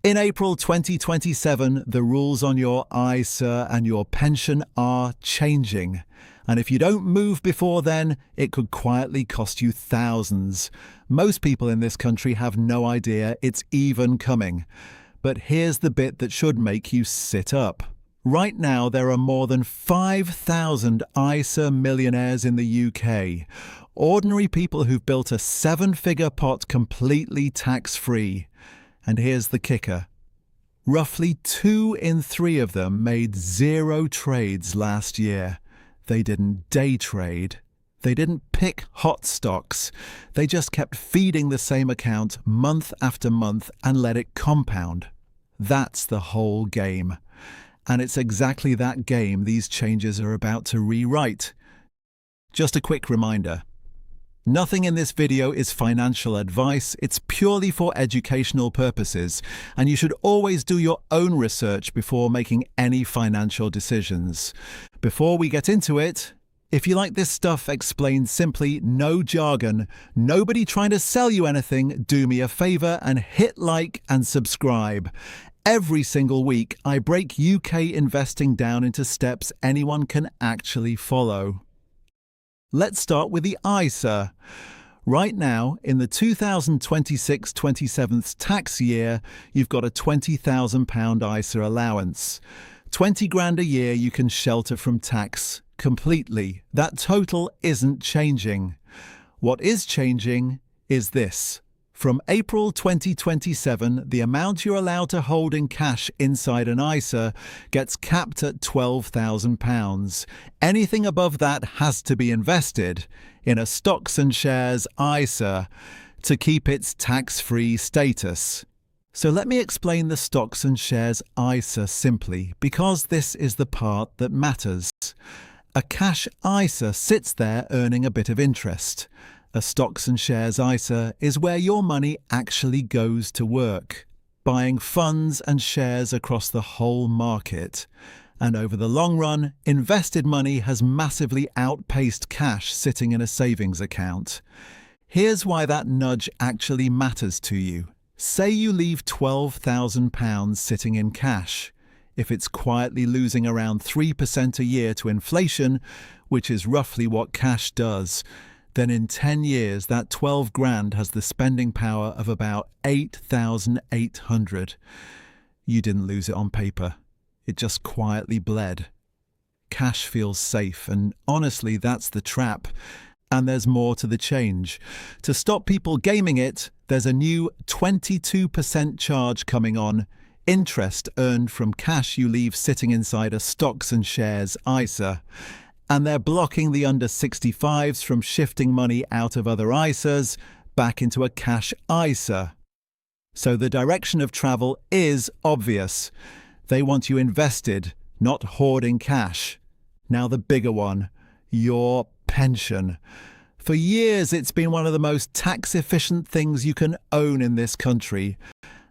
In April 2027, the rules on your ISA and your pension are changing. And if you don't move before then, it could quietly cost you thousands. Most people in this country have no idea it's even coming. But here's the bit that should make you sit up. Right now, there are more than 5,000 ISA millionaires in the UK. Ordinary people who've built a 7-figure pot completely tax-free. And here's the kicker. Roughly 2 in 3 of them made 0 trades last year. They didn't day trade. They didn't pick hot stocks. They just kept feeding the same account month after month and let it compound. That's the whole game. And it's exactly that game these changes are about to rewrite. Just a quick reminder. Nothing in this video is financial advice, it's purely for educational purposes, and you should always do your own research before making any financial decisions. Before we get into it, if you like this stuff explained simply, no jargon, nobody trying to sell you anything, do me a favor and hit like and subscribe. Every single week, I break UK investing down into steps anyone can actually follow. Let's start with the ISA. Right now, in the 2026-27 tax year, you've got a £20,000 ISA allowance. 20 grand a year you can shelter from tax completely. That total isn't changing. What is changing is this. From April 2027, the amount you're allowed to hold in cash inside an ISA gets capped at £12,000. Anything above that has to be invested in a stocks and shares ISA to keep its tax-free status. So let me explain the stocks and shares ISA simply, because this is the part that matters. A cash ISA sits there earning a bit of interest. A stocks and shares ISA is where your money actually goes to work, buying funds and shares across the whole market. And over the long run, invested money has massively outpaced cash sitting in a savings account. Here's why that nudge actually matters to you. Say you leave £12,000 sitting in cash. If it's quietly losing around 3% a year to inflation, which is roughly what cash does, then in 10 years that 12 grand has the spending power of about 8,800. You didn't lose it on paper. It just quietly bled. Cash feels safe, and honestly, that's the trap. And there's more to the change. To stop people gaming it, there's a new 22% charge coming on, interest earned from cash you leave sitting inside a stocks and shares ISA. And they're blocking the under 65s from shifting money out of other ISAs back into a cash ISA. So the direction of travel is obvious. They want you invested, not hoarding cash. Now the bigger one, your pension. For years it's been one of the most tax-efficient things you can own in this country.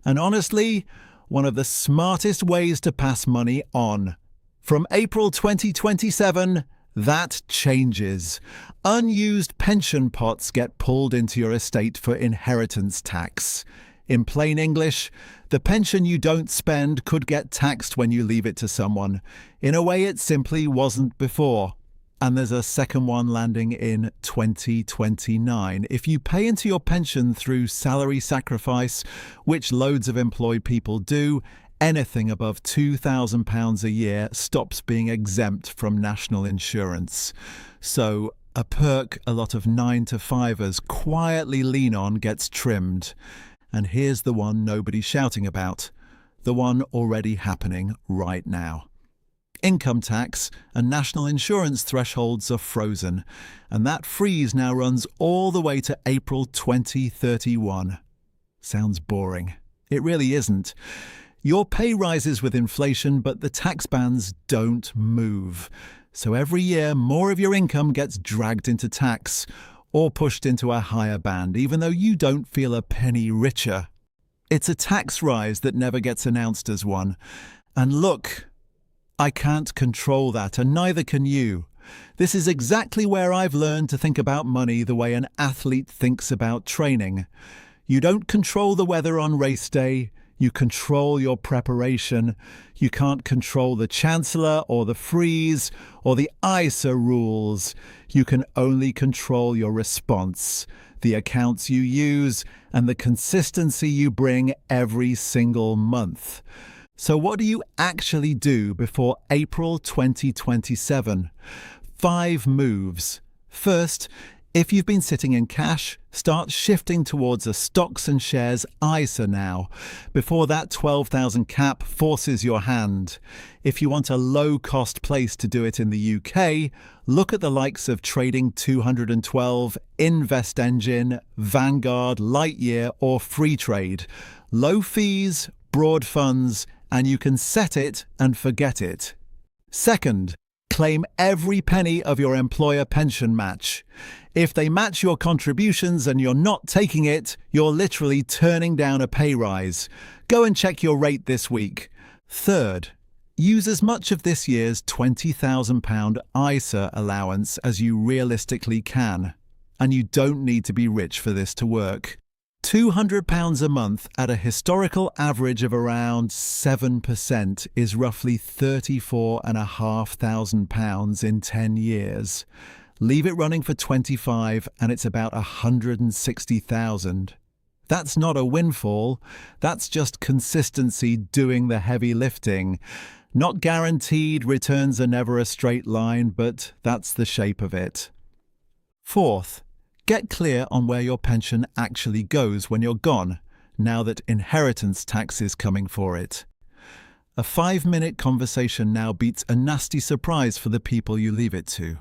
And honestly, one of the smartest ways to pass money on. From April 2027, that changes. Unused pension pots get pulled into your estate for inheritance tax. In plain English, the pension you don't spend could get taxed when you leave it to someone, in a way it simply wasn't before. And there's a second one landing in 2029. If you pay into your pension through salary sacrifice, which loads of employed people do, anything above £2,000 a year stops being exempt from national insurance. So a perk a lot of 9-to-5ers quietly lean on gets trimmed. And here's the one nobody's shouting about, the one already happening right now. Income tax and national insurance thresholds are frozen, and that freeze now runs all the way to April 2031. Sounds boring. It really isn't. Your pay rises with inflation, but the tax bands don't move. So every year, more of your income gets dragged into tax or pushed into a higher band, even though you don't feel a penny richer. It's a tax rise that never gets announced as one. And look, I can't control that, and neither can you. This is exactly where I've learned to think about money the way an athlete thinks about training. You don't control the weather on race day. You control your preparation. You can't control the Chancellor or the freeze or the ISA rules. You can only control your response, the accounts you use, and the consistency you bring every single month. So what do you actually do before April 2027? 5 moves. First, if you've been sitting in cash, start shifting towards a stocks and shares ISA now, before that 12,000 cap forces your hand. If you want a low-cost place to do it in the UK, look at the likes of Trading 212, Invest Engine, Vanguard, Lightyear or Freetrade. Low fees, broad funds, and you can set it and forget it. Second, claim every penny of your employer pension match. If they match your contributions and you're not taking it, you're literally turning down a pay rise. Go and check your rate this week. Third, use as much of this year's £20,000 ISA allowance as you realistically can. And you don't need to be rich for this to work. £200 a month at a historical average of around 7% is roughly £34,500 in 10 years. Leave it running for 25 and it's about 160,000. That's not a windfall, that's just consistency doing the heavy lifting. Not guaranteed, returns are never a straight line, but that's the shape of it. Fourth, get clear on where your pension actually goes when you're gone, now that inheritance tax is coming for it. A 5-minute conversation now beats a nasty surprise for the people you leave it to.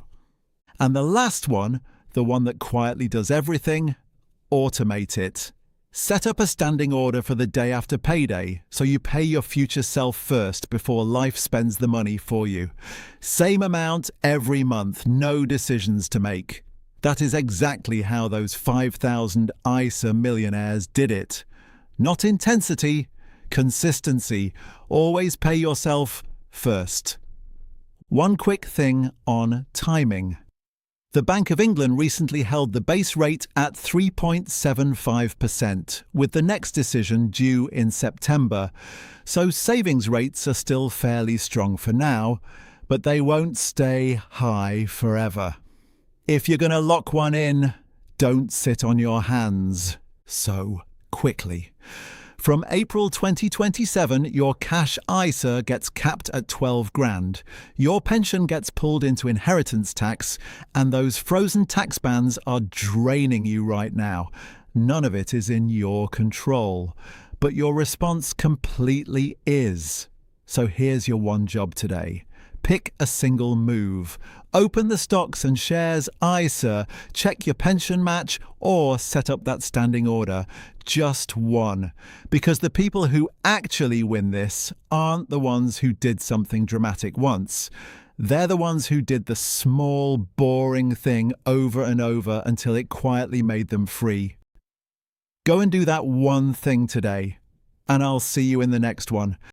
And the last one, the one that quietly does everything, automate it. Set up a standing order for the day after payday, so you pay your future self first before life spends the money for you. Same amount every month, no decisions to make. That is exactly how those 5,000 ISA millionaires did it. Not intensity, consistency. Always pay yourself first. One quick thing on timing. The Bank of England recently held the base rate at 3.75%, with the next decision due in September. So savings rates are still fairly strong for now, but they won't stay high forever. If you're going to lock one in, don't sit on your hands so quickly. From April 2027, your cash ISA gets capped at 12 grand. Your pension gets pulled into inheritance tax, and those frozen tax bands are draining you right now. None of it is in your control, but your response completely is. So here's your one job today. Pick a single move. Open the stocks and shares ISA, check your pension match, or set up that standing order. Just one. Because the people who actually win this aren't the ones who did something dramatic once. They're the ones who did the small, boring thing over and over until it quietly made them free. Go and do that one thing today, and I'll see you in the next one.